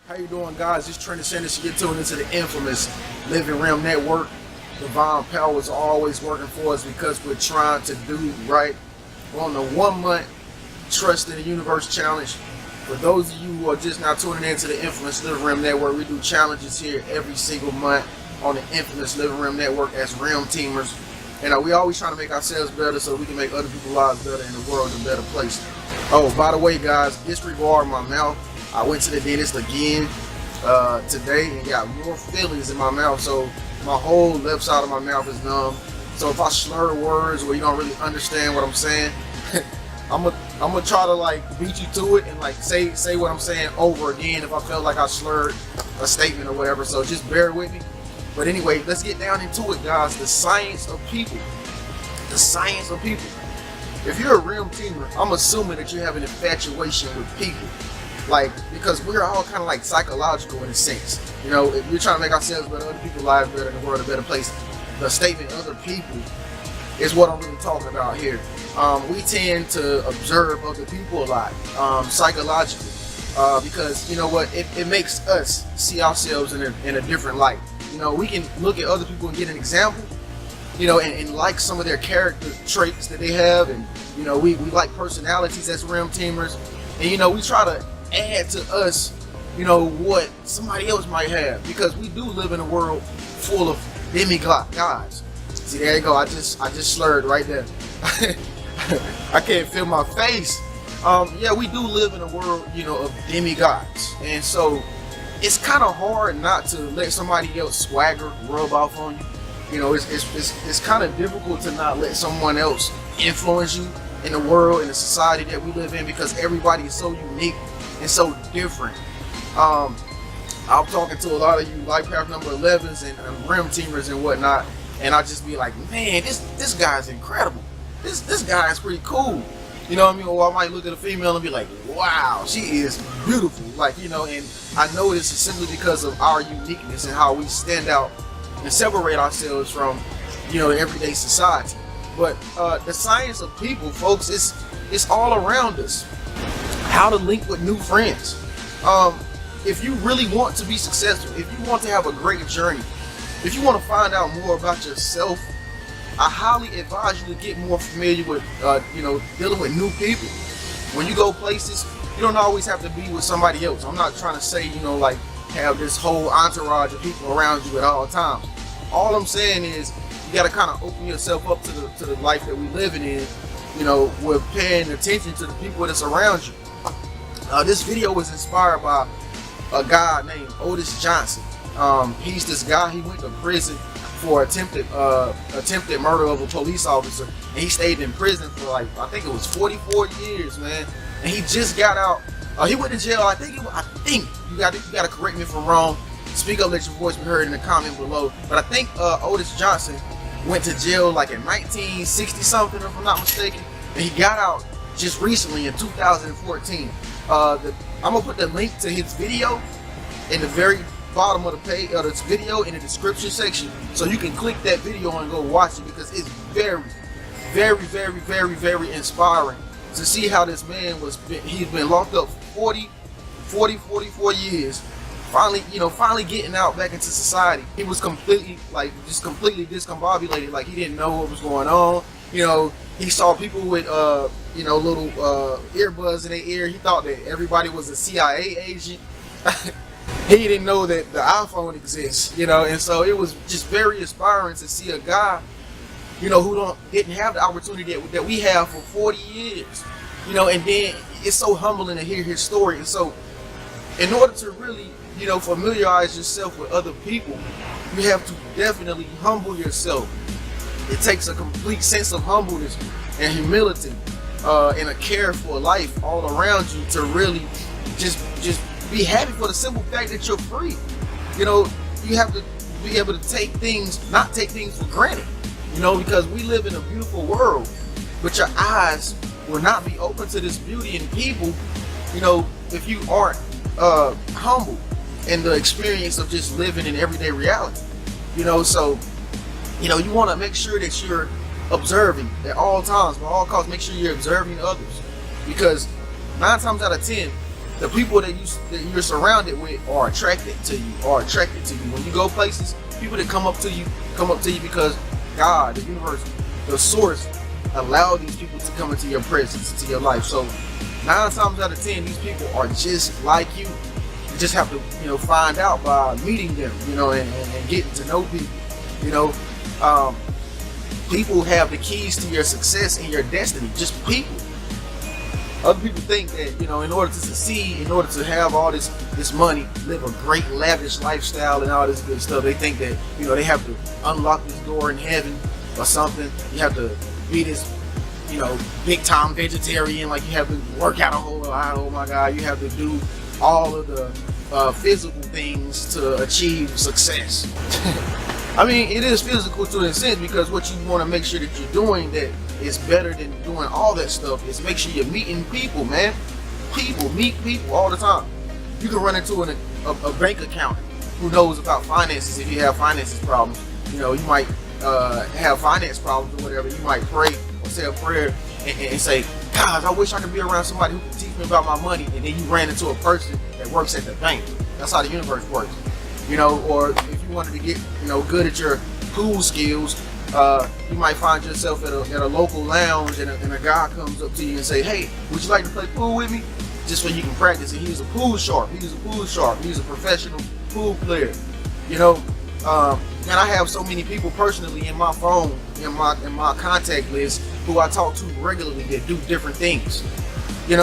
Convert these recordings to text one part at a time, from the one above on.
How you doing, guys? It's Trenius. You're tuned into the infamous Living Realm Network. Divine powers are always working for us because we're trying to do right. We're on the 1 month Trust in the Universe challenge. For those of you who are just now tuning into the infamous Living Realm Network, we do challenges here every single month on the infamous Living Realm Network as Realm Teamers. And we always trying to make ourselves better so we can make other people's lives better and the world a better place. Oh, by the way, guys, disregard my mouth. I went to the dentist again today and got more fillings in my mouth, so my whole left side of my mouth is numb. So if I slur words or you don't really understand what I'm saying, I'm gonna try to like beat you to it and like say what I'm saying over again if I feel like I slurred a statement or whatever. So just bear with me. But anyway, let's get down into it, guys. The science of people. The science of people. If you're a Realm Teamer, I'm assuming that you have an infatuation with people. Like, because we're all kind of like psychological in a sense. You know, if we're trying to make ourselves better, other people's lives better, and the world a better place, the statement other people is what I'm really talking about here. We tend to observe other people a lot, psychologically, because, you know what, it makes us see ourselves in a different light. You know, we can look at other people and get an example, you know, and like some of their character traits that they have, and, you know, we like personalities as Realm Teamers, and, you know, we try to add to us, you know, what somebody else might have, because we do live in a world full of demigods. See, there you go. I just slurred right there. I can't feel my face. Yeah, we do live in a world, you know, of demigods, and so it's kind of hard not to let somebody else swagger rub off on you. You know, it's kind of difficult to not let someone else influence you in the world, in the society that we live in, because everybody is so unique and so different. I'm talking to a lot of you Life Path number 11s and Realm Teamers and whatnot, and I just be like, man, this guy's incredible. This guy is pretty cool. You know what I mean? Or I might look at a female and be like, wow, she is beautiful. Like, you know, and I know this is simply because of our uniqueness and how we stand out and separate ourselves from, you know, everyday society. But the science of people, folks, it's all around us. How to link with new friends. If you really want to be successful, if you want to have a great journey, if you want to find out more about yourself, I highly advise you to get more familiar with, you know, dealing with new people. When you go places, you don't always have to be with somebody else. I'm not trying to say, you know, like have this whole entourage of people around you at all times. All I'm saying is you got to kind of open yourself up to the life that we're living in, you know, with paying attention to the people that's around you. This video was inspired by a guy named Otis Johnson. He's this guy, he went to prison for attempted murder of a police officer, and he stayed in prison for like, I think it was 44 years, man. And he just got out. He went to jail. I think you got to correct me if I'm wrong. Speak up, let your voice be heard in the comment below. But I think Otis Johnson went to jail like in 1960 something, if I'm not mistaken, and he got out just recently in 2014. I'm gonna put the link to his video in the very bottom of the page of this video in the description section, so you can click that video and go watch it, because it's very, very, very, very, very inspiring to see how this man he's been locked up for 44 years, finally getting out back into society. He was completely discombobulated, like he didn't know what was going on. You know, he saw people with you know, little earbuds in their ear. He thought that everybody was a CIA agent. He didn't know that the iPhone exists, you know, and so it was just very inspiring to see a guy, you know, who didn't have the opportunity that we have for 40 years, you know. And then it's so humbling to hear his story. And so in order to really, you know, familiarize yourself with other people, you have to definitely humble yourself. It takes a complete sense of humbleness and humility and a care for life all around you to really just be happy for the simple fact that you're free. You know, you have to be able to not take things for granted, you know, because we live in a beautiful world, but your eyes will not be open to this beauty in people, you know, if you aren't humble in the experience of just living in everyday reality, you know. So, you know, you want to make sure that you're observing at all times, by all costs. Make sure you're observing others, because 9 times out of 10, The people that you're surrounded with are attracted to you. When you go places, people that come up to you because God, the universe, the source, allow these people to come into your presence, into your life. So 9 times out of 10, these people are just like you. You just have to, find out by meeting them, and getting to know people. People have the keys to your success and your destiny. Just people. Other people think that, in order to succeed, in order to have all this money, live a great lavish lifestyle and all this good stuff, they think that, they have to unlock this door in heaven or something. You have to be this, big time vegetarian, like you have to work out a whole lot. Oh my God, you have to do all of the physical things to achieve success. I mean, it is physical to a sense, because what you want to make sure that you're doing that is better than doing all that stuff is make sure you're meeting people, man. Meet people all the time. You can run into a bank accountant who knows about finances if you have finances problems. You might have finance problems or whatever. You might pray or say a prayer and say, God, I wish I could be around somebody who can teach me about my money. And then you ran into a person that works at the bank. That's how the universe works. Or if you wanted to get, good at your pool skills, you might find yourself at a local lounge and a guy comes up to you and say, hey, would you like to play pool with me? Just so you can practice. And he's a pool shark. He's a professional pool player. And I have so many people personally in my phone, in my contact list, who I talk to regularly that do different things. And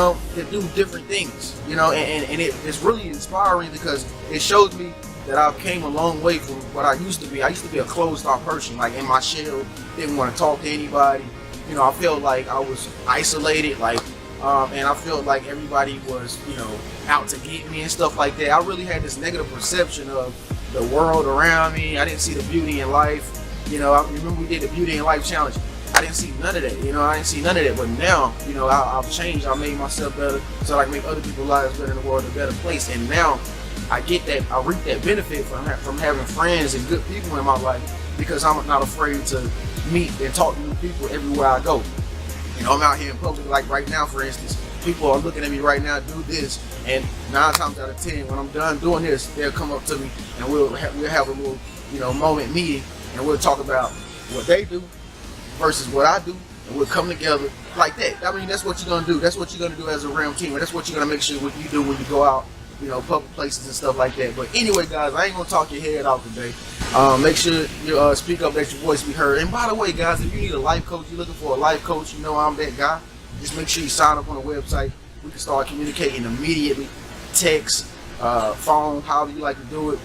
it's really inspiring because it shows me that I've came a long way from what I used to be. I used to be a closed-off person, like in my shell, didn't want to talk to anybody. I felt like I was isolated, and I felt like everybody was, out to get me and stuff like that. I really had this negative perception of the world around me. I didn't see the beauty in life. I remember we did the Beauty in Life Challenge. I didn't see none of that. But now, I've changed. I made myself better so I can make other people's lives better in the world a better place. And now I get that, I reap that benefit from having friends and good people in my life, because I'm not afraid to meet and talk to new people everywhere I go. I'm out here in public, like right now, for instance, people are looking at me right now do this, and 9 times out of 10, when I'm done doing this, they'll come up to me and we'll have a little, moment meeting, and we'll talk about what they do versus what I do, and we'll come together like that. I mean, that's what you're gonna do. That's what you're gonna do as a realm team, and that's what you're gonna make sure what you do when you go out, public places and stuff like that. But anyway, guys, I ain't gonna talk your head off today. Make sure you speak up, let your voice be heard. And by the way, guys, if you need a life coach, you're looking for a life coach, I'm that guy. Just make sure you sign up on the website. We can start communicating immediately. Text, phone, however you like to do it.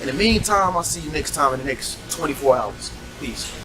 In the meantime, I'll see you next time in the next 24 hours. Peace.